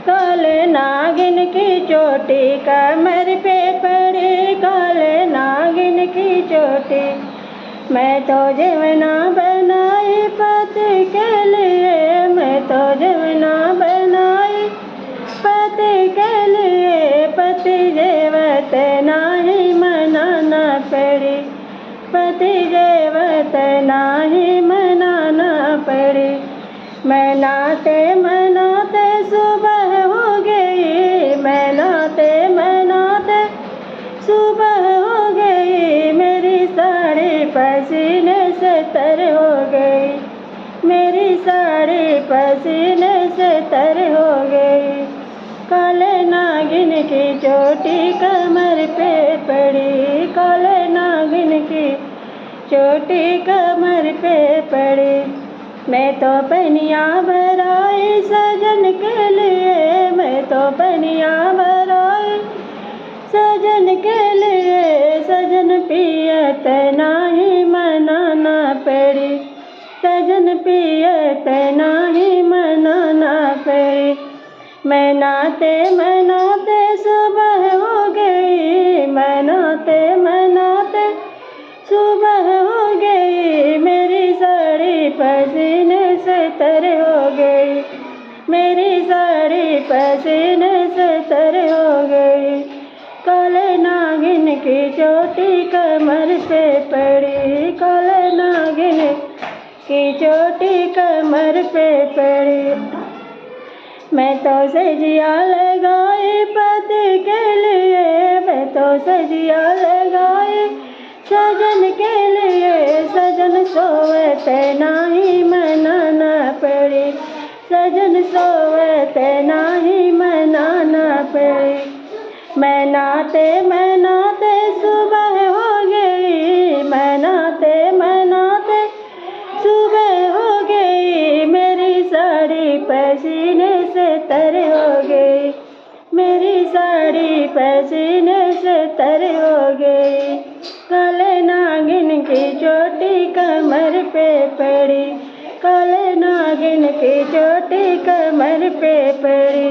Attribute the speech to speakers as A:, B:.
A: काले नागिन की चोटी कमर पे पड़ी, काले नागिन की चोटी। मैं तो जीवना बनाई पति के लिए, मैं तो जीवना बनाई पति के लिए। पति जेवत नाही मनाना पड़ी, पति जेवत नाही मनाना पड़ी। मैं नाते मनाते सुबह हो गई, मैं नाते मनाते सुबह हो गई। मेरी साड़ी पसीने से तर हो गई, मेरी साड़ी पसीने से तर हो गई। काले नागिन की चोटी कमर पे पड़ी, काले नागिन की चोटी कमर पे पड़ी। मैं तो पनिया भराई सजन के लिए, मैं तो पनिया भराई सजन के लिए। सजन पियत नाही मनाना पड़ी, सजन पियत नाही मनाना पड़ी। मैं नाते मनाते सुबह हो गई, मैं नाते मनाते सुबह हो गई। मेरी साड़ी पसीने से तर हो गई, मेरी साड़ी पसीने से तर हो गई। काले नागिन की चोटी कमर पे पड़ी, काले नागिन की चोटी कमर पे पड़ी। मैं तो सजिया लगाई पति के लिए, मैं तो सजिया लगाई सजन के लिए। सजन सोवत नाही मनाना पड़ी, सजन सोवत नाही मनाना पड़ी। मैं नाते मनाते सुबह हो गई, मैं नाते मनाते सुबह हो गई। मेरी साड़ी पसीने से तर हो गई, मेरी साड़ी पसीने से तर हो गई। काले नागिन की चोटी कमर पे पड़ी, काले नागिन की चोटी कमर पे पड़ी।